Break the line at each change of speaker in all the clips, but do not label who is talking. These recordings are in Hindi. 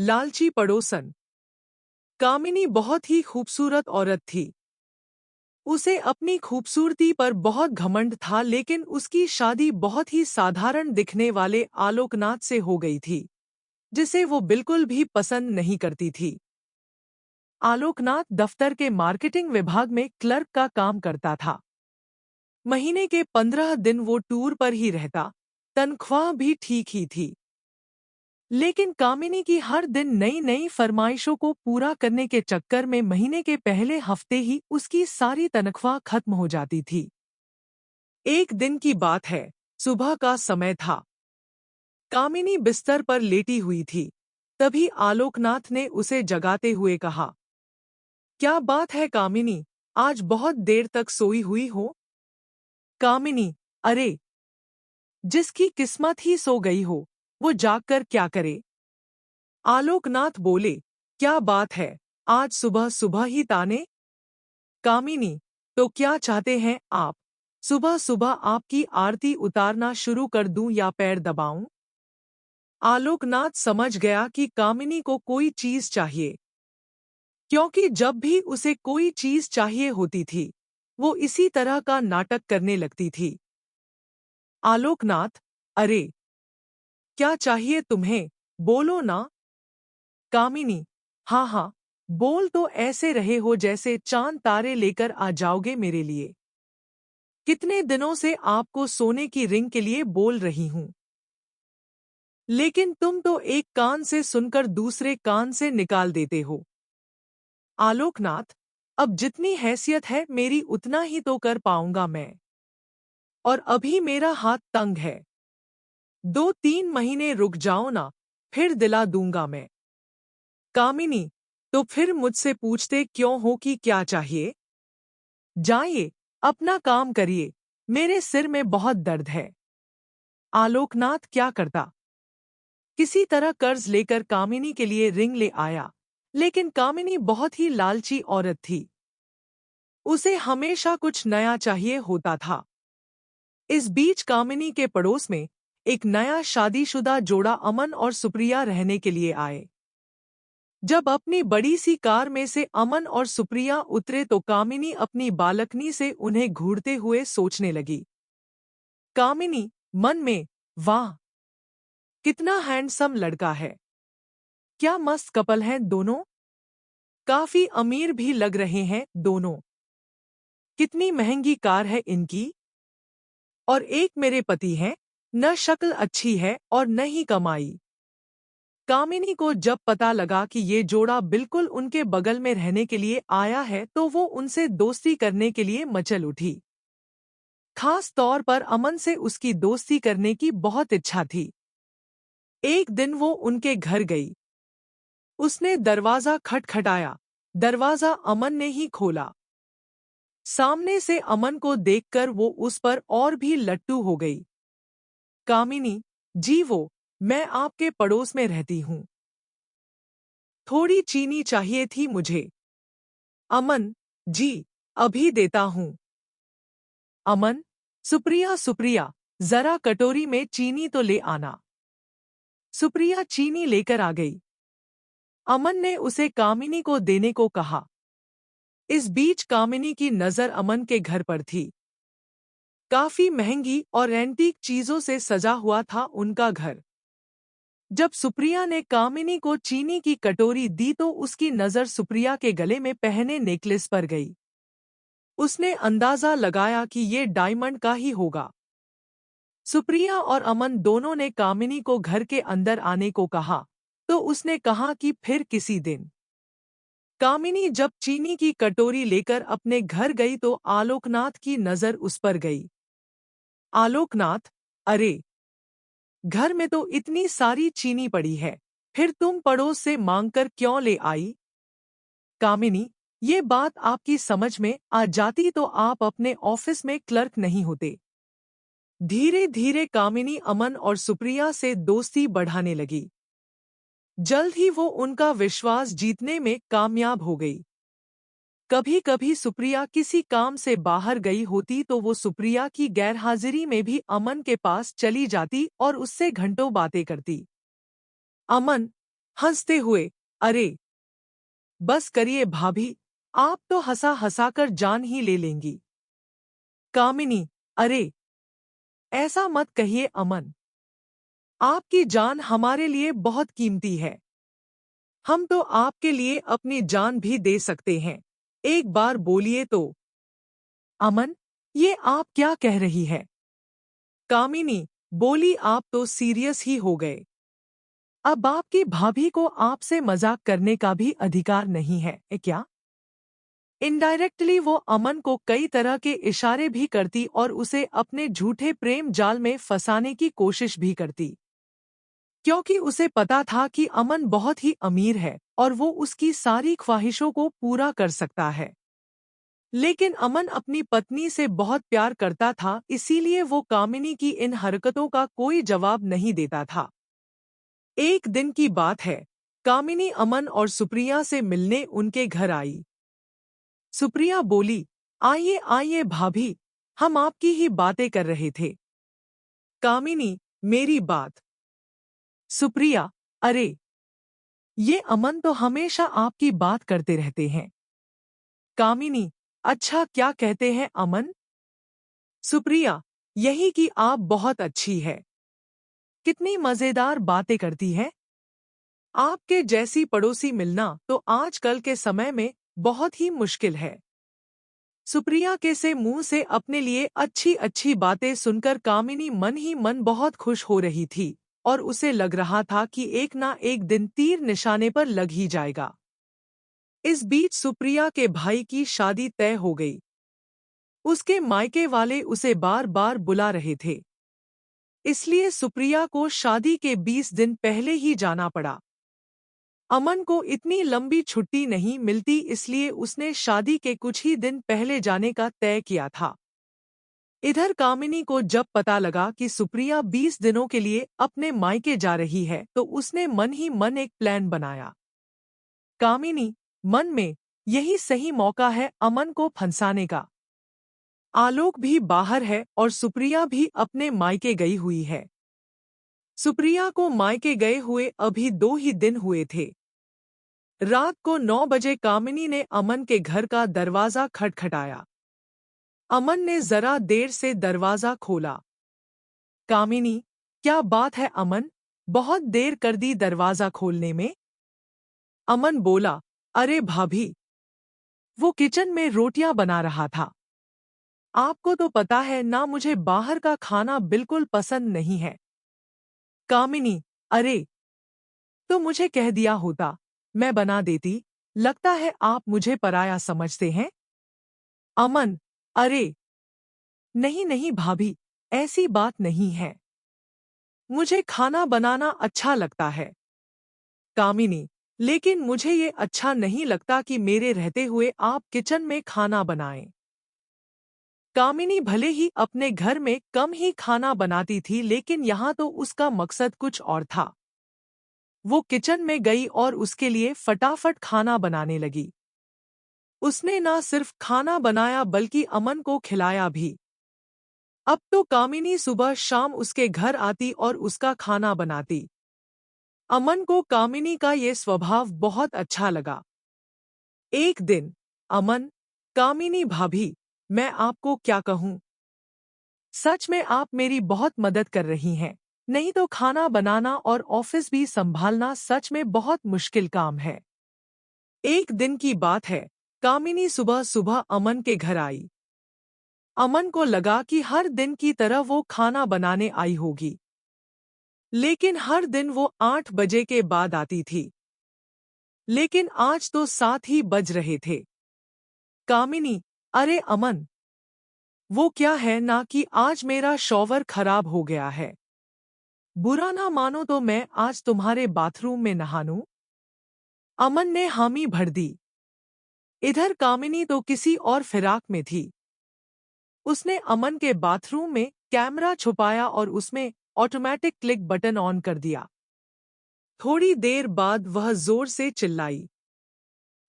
लालची पड़ोसन। कामिनी बहुत ही खूबसूरत औरत थी। उसे अपनी खूबसूरती पर बहुत घमंड था, लेकिन उसकी शादी बहुत ही साधारण दिखने वाले आलोकनाथ से हो गई थी, जिसे वो बिल्कुल भी पसंद नहीं करती थी। आलोकनाथ दफ्तर के मार्केटिंग विभाग में क्लर्क का काम करता था। महीने के 15 दिन वो टूर पर ही रहता। तनख्वाह भी ठीक ही थी। लेकिन कामिनी की हर दिन नई नई फरमाइशों को पूरा करने के चक्कर में महीने के पहले हफ्ते ही उसकी सारी तनख्वाह खत्म हो जाती थी। एक दिन की बात है, सुबह का समय था। कामिनी बिस्तर पर लेटी हुई थी। तभी आलोकनाथ ने उसे जगाते हुए कहा, क्या बात है कामिनी, आज बहुत देर तक सोई हुई हो? कामिनी, अरे, जिसकी किस्मत ही सो गई हो, वो जागकर क्या करे? आलोकनाथ बोले, क्या बात है, आज सुबह सुबह ही ताने? कामिनी, तो क्या चाहते हैं आप? सुबह सुबह आपकी आरती उतारना शुरू कर दूं या पैर दबाऊं? आलोकनाथ समझ गया कि कामिनी को कोई चीज चाहिए, क्योंकि जब भी उसे कोई चीज चाहिए होती थी, वो इसी तरह का नाटक करने लगती थी। आलोकनाथ, अरे, क्या चाहिए तुम्हें? बोलो ना। कामिनी, हाँ हाँ, बोल तो ऐसे रहे हो जैसे चांद तारे लेकर आ जाओगे मेरे लिए। कितने दिनों से आपको सोने की रिंग के लिए बोल रही हूं, लेकिन तुम तो एक कान से सुनकर दूसरे कान से निकाल देते हो। आलोकनाथ, अब जितनी हैसियत है मेरी उतना ही तो कर पाऊंगा मैं, और अभी मेरा हाथ तंग है। 2-3 महीने रुक जाओ ना, फिर दिला दूंगा मैं। कामिनी, तो फिर मुझसे पूछते क्यों हो कि क्या चाहिए? जाइए, अपना काम करिए, मेरे सिर में बहुत दर्द है। आलोकनाथ क्या करता? किसी तरह कर्ज लेकर कामिनी के लिए रिंग ले आया, लेकिन कामिनी बहुत ही लालची औरत थी। उसे हमेशा कुछ नया चाहिए होता था। इस बीच कामिनी के पड़ोस में एक नया शादीशुदा जोड़ा अमन और सुप्रिया रहने के लिए आए। जब अपनी बड़ी सी कार में से अमन और सुप्रिया उतरे तो कामिनी अपनी बालकनी से उन्हें घूरते हुए सोचने लगी। कामिनी मन में, वाह, कितना हैंडसम लड़का है, क्या मस्त कपल हैं दोनों, काफी अमीर भी लग रहे हैं दोनों, कितनी महंगी कार है इनकी, और एक मेरे पति हैं, न शक्ल अच्छी है और न ही कमाई। कामिनी को जब पता लगा कि ये जोड़ा बिल्कुल उनके बगल में रहने के लिए आया है तो वो उनसे दोस्ती करने के लिए मचल उठी। खास तौर पर अमन से उसकी दोस्ती करने की बहुत इच्छा थी। एक दिन वो उनके घर गई। उसने दरवाजा खटखटाया। दरवाजा अमन ने ही खोला। सामने से अमन को देखकर वो उस पर और भी लट्टू हो गई। कामिनी, जी वो, मैं आपके पड़ोस में रहती हूँ। थोड़ी चीनी चाहिए थी मुझे। अमन, जी, अभी देता हूँ। अमन, सुप्रिया सुप्रिया, जरा कटोरी में चीनी तो ले आना। सुप्रिया चीनी लेकर आ गई। अमन ने उसे कामिनी को देने को कहा। इस बीच कामिनी की नजर अमन के घर पर थी। काफी महंगी और एंटीक चीजों से सजा हुआ था उनका घर। जब सुप्रिया ने कामिनी को चीनी की कटोरी दी तो उसकी नजर सुप्रिया के गले में पहने नेकलेस पर गई। उसने अंदाजा लगाया कि ये डायमंड का ही होगा। सुप्रिया और अमन दोनों ने कामिनी को घर के अंदर आने को कहा, तो उसने कहा कि फिर किसी दिन। कामिनी जब चीनी की कटोरी लेकर अपने घर गई तो आलोकनाथ की नजर उस पर गई। आलोकनाथ, अरे, घर में तो इतनी सारी चीनी पड़ी है, फिर तुम पड़ोस से मांगकर क्यों ले आई? कामिनी, ये बात आपकी समझ में आ जाती तो आप अपने ऑफिस में क्लर्क नहीं होते। धीरे धीरे कामिनी अमन और सुप्रिया से दोस्ती बढ़ाने लगी। जल्द ही वो उनका विश्वास जीतने में कामयाब हो गई। कभी कभी सुप्रिया किसी काम से बाहर गई होती तो वो सुप्रिया की गैरहाजिरी में भी अमन के पास चली जाती और उससे घंटों बातें करती। अमन, हंसते हुए, अरे बस करिए भाभी, आप तो हंसा हंसाकर जान ही ले लेंगी। कामिनी, अरे ऐसा मत कहिए अमन, आपकी जान हमारे लिए बहुत कीमती है। हम तो आपके लिए अपनी जान भी दे सकते हैं, एक बार बोलिए तो। अमन, ये आप क्या कह रही है? कामिनी बोली, आप तो सीरियस ही हो गए। अब आपकी भाभी को आपसे मजाक करने का भी अधिकार नहीं है क्या? इनडायरेक्टली वो अमन को कई तरह के इशारे भी करती और उसे अपने झूठे प्रेम जाल में फंसाने की कोशिश भी करती, क्योंकि उसे पता था कि अमन बहुत ही अमीर है और वो उसकी सारी ख्वाहिशों को पूरा कर सकता है। लेकिन अमन अपनी पत्नी से बहुत प्यार करता था, इसीलिए वो कामिनी की इन हरकतों का कोई जवाब नहीं देता था। एक दिन की बात है, कामिनी अमन और सुप्रिया से मिलने उनके घर आई। सुप्रिया बोली, आइए आइए भाभी, हम आपकी ही बातें कर रहे थे। कामिनी, मेरी बात। सुप्रिया, अरे ये अमन तो हमेशा आपकी बात करते रहते हैं। कामिनी, अच्छा क्या कहते हैं अमन? सुप्रिया, यही कि आप बहुत अच्छी है, कितनी मजेदार बातें करती है। आपके जैसी पड़ोसी मिलना तो आजकल के समय में बहुत ही मुश्किल है। सुप्रिया के से मुंह से अपने लिए अच्छी अच्छी बातें सुनकर कामिनी मन ही मन बहुत खुश हो रही थी और उसे लग रहा था कि एक ना एक दिन तीर निशाने पर लग ही जाएगा। इस बीच सुप्रिया के भाई की शादी तय हो गई। उसके मायके वाले उसे बार बार बुला रहे थे, इसलिए सुप्रिया को शादी के 20 दिन पहले ही जाना पड़ा। अमन को इतनी लंबी छुट्टी नहीं मिलती, इसलिए उसने शादी के कुछ ही दिन पहले जाने का तय किया था। इधर कामिनी को जब पता लगा कि सुप्रिया 20 दिनों के लिए अपने मायके जा रही है तो उसने मन ही मन एक प्लान बनाया। कामिनी मन में, यही सही मौका है अमन को फंसाने का। आलोक भी बाहर है और सुप्रिया भी अपने मायके गई हुई है। सुप्रिया को मायके गए हुए अभी 2 ही दिन हुए थे। रात को 9 बजे कामिनी ने अमन के घर का दरवाजा खटखटाया। अमन ने जरा देर से दरवाजा खोला। कामिनी, क्या बात है अमन, बहुत देर कर दी दरवाजा खोलने में? अमन बोला, अरे भाभी, वो किचन में रोटियां बना रहा था। आपको तो पता है ना, मुझे बाहर का खाना बिल्कुल पसंद नहीं है। कामिनी, अरे तो मुझे कह दिया होता, मैं बना देती। लगता है आप मुझे पराया समझते हैं। अमन, अरे नहीं नहीं भाभी, ऐसी बात नहीं है, मुझे खाना बनाना अच्छा लगता है। कामिनी, लेकिन मुझे ये अच्छा नहीं लगता कि मेरे रहते हुए आप किचन में खाना बनाएं। कामिनी भले ही अपने घर में कम ही खाना बनाती थी, लेकिन यहाँ तो उसका मकसद कुछ और था। वो किचन में गई और उसके लिए फटाफट खाना बनाने लगी। उसने ना सिर्फ खाना बनाया बल्कि अमन को खिलाया भी। अब तो कामिनी सुबह शाम उसके घर आती और उसका खाना बनाती। अमन को कामिनी का ये स्वभाव बहुत अच्छा लगा। एक दिन, अमन, कामिनी भाभी, मैं आपको क्या कहूँ, सच में आप मेरी बहुत मदद कर रही हैं। नहीं तो खाना बनाना और ऑफिस भी संभालना सच में बहुत मुश्किल काम है। एक दिन की बात है, कामिनी सुबह सुबह अमन के घर आई। अमन को लगा कि हर दिन की तरह वो खाना बनाने आई होगी, लेकिन हर दिन वो 8 बजे के बाद आती थी। लेकिन आज तो 7 ही बज रहे थे। कामिनी, अरे अमन, वो क्या है ना कि आज मेरा शॉवर खराब हो गया है। बुरा ना मानो तो मैं आज तुम्हारे बाथरूम में नहा लूं? अमन ने हामी भर दी। इधर कामिनी तो किसी और फिराक में थी। उसने अमन के बाथरूम में कैमरा छुपाया और उसमें ऑटोमेटिक क्लिक बटन ऑन कर दिया। थोड़ी देर बाद वह जोर से चिल्लाई।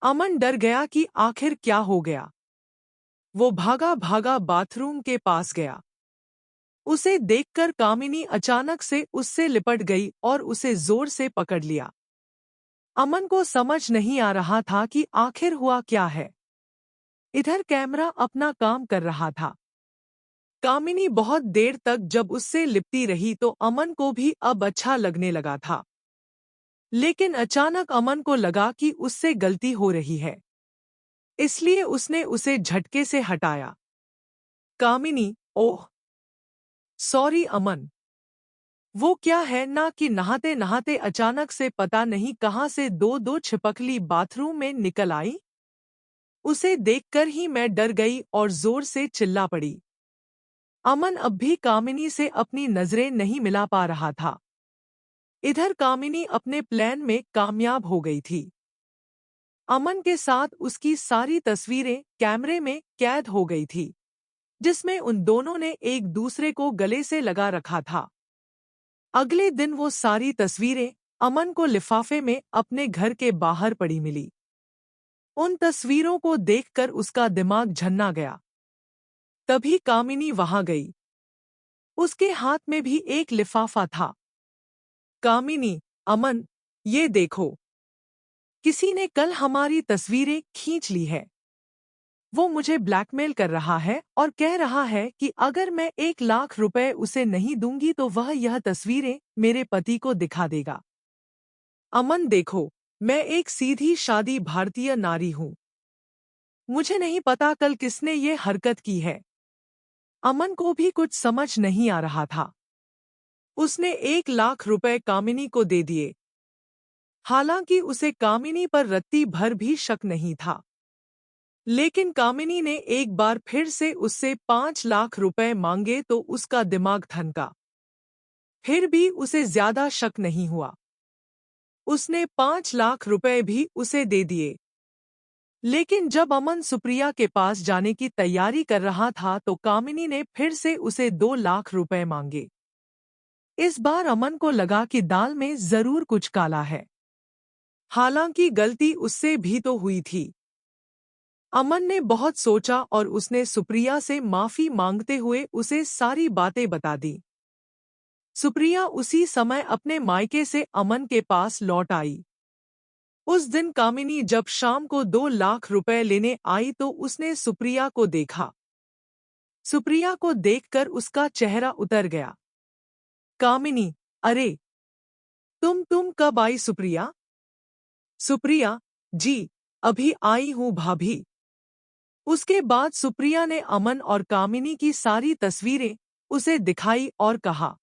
अमन डर गया कि आखिर क्या हो गया। वो भागा भागा बाथरूम के पास गया। उसे देखकर कामिनी अचानक से उससे लिपट गई और उसे जोर से पकड़ लिया। अमन को समझ नहीं आ रहा था कि आखिर हुआ क्या है। इधर कैमरा अपना काम कर रहा था। कामिनी बहुत देर तक जब उससे लिपटी रही तो अमन को भी अब अच्छा लगने लगा था। लेकिन अचानक अमन को लगा कि उससे गलती हो रही है, इसलिए उसने उसे झटके से हटाया। कामिनी, ओह सॉरी अमन। वो क्या है ना कि नहाते नहाते अचानक से पता नहीं कहां से दो दो छिपकली बाथरूम में निकल आई। उसे देखकर ही मैं डर गई और जोर से चिल्ला पड़ी। अमन अब भी कामिनी से अपनी नजरें नहीं मिला पा रहा था। इधर कामिनी अपने प्लान में कामयाब हो गई थी। अमन के साथ उसकी सारी तस्वीरें कैमरे में कैद हो गई थी, जिसमें उन दोनों ने एक दूसरे को गले से लगा रखा था। अगले दिन वो सारी तस्वीरें अमन को लिफाफे में अपने घर के बाहर पड़ी मिली। उन तस्वीरों को देखकर उसका दिमाग झन्ना गया। तभी कामिनी वहां गई। उसके हाथ में भी एक लिफाफा था। कामिनी, अमन, ये देखो, किसी ने कल हमारी तस्वीरें खींच ली है। वो मुझे ब्लैकमेल कर रहा है और कह रहा है कि अगर मैं 1 लाख रुपए उसे नहीं दूंगी तो वह यह तस्वीरें मेरे पति को दिखा देगा। अमन देखो, मैं एक सीधी शादी भारतीय नारी हूं। मुझे नहीं पता कल किसने ये हरकत की है। अमन को भी कुछ समझ नहीं आ रहा था। उसने 1 लाख रुपए कामिनी को दे दिए। हालांकि उसे कामिनी पर रत्ती भर भी शक नहीं था। लेकिन कामिनी ने एक बार फिर से उससे 5 लाख रुपए मांगे तो उसका दिमाग ठनका। फिर भी उसे ज्यादा शक नहीं हुआ। उसने 5 लाख रुपए भी उसे दे दिए। लेकिन जब अमन सुप्रिया के पास जाने की तैयारी कर रहा था तो कामिनी ने फिर से उसे 2 लाख रुपए मांगे। इस बार अमन को लगा कि दाल में जरूर कुछ काला है। हालांकि गलती उससे भी तो हुई थी। अमन ने बहुत सोचा और उसने सुप्रिया से माफी मांगते हुए उसे सारी बातें बता दी। सुप्रिया उसी समय अपने मायके से अमन के पास लौट आई। उस दिन कामिनी जब शाम को 2 लाख रुपए लेने आई तो उसने सुप्रिया को देखा। सुप्रिया को देखकर उसका चेहरा उतर गया। कामिनी, अरे तुम कब आई सुप्रिया? सुप्रिया, जी, अभी आई हूँ भाभी। उसके बाद सुप्रिया ने अमन और कामिनी की सारी तस्वीरें उसे दिखाई और कहा,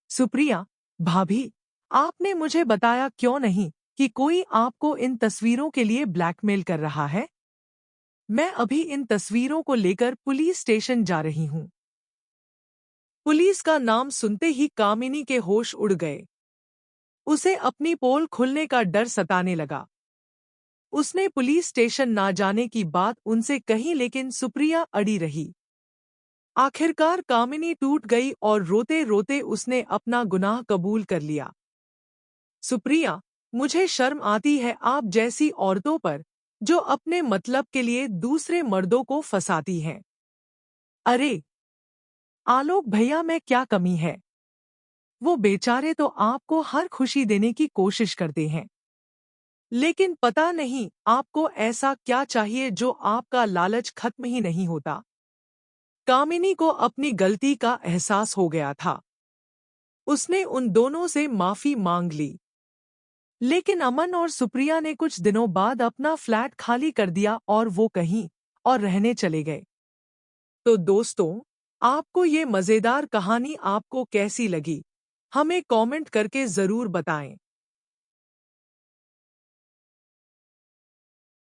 सुप्रिया, भाभी, आपने मुझे बताया क्यों नहीं कि कोई आपको इन तस्वीरों के लिए ब्लैकमेल कर रहा है? मैं अभी इन तस्वीरों को लेकर पुलिस स्टेशन जा रही हूँ। पुलिस का नाम सुनते ही कामिनी के होश उड़ गए। उसे अपनी पोल खुलने का डर सताने लगा। उसने पुलिस स्टेशन ना जाने की बात उनसे कही लेकिन सुप्रिया अड़ी रही। आखिरकार कामिनी टूट गई और रोते रोते उसने अपना गुनाह कबूल कर लिया। सुप्रिया, मुझे शर्म आती है आप जैसी औरतों पर जो अपने मतलब के लिए दूसरे मर्दों को फंसाती हैं। अरे आलोक भैया में क्या कमी है? वो बेचारे तो आपको हर खुशी देने की कोशिश करते हैं। लेकिन पता नहीं आपको ऐसा क्या चाहिए जो आपका लालच खत्म ही नहीं होता। कामिनी को अपनी गलती का एहसास हो गया था। उसने उन दोनों से माफी मांग ली। लेकिन अमन और सुप्रिया ने कुछ दिनों बाद अपना फ्लैट खाली कर दिया और वो कहीं और रहने चले गए। तो दोस्तों, आपको ये मजेदार कहानी आपको कैसी लगी? हमें कमेंट करके जरूर बताएं।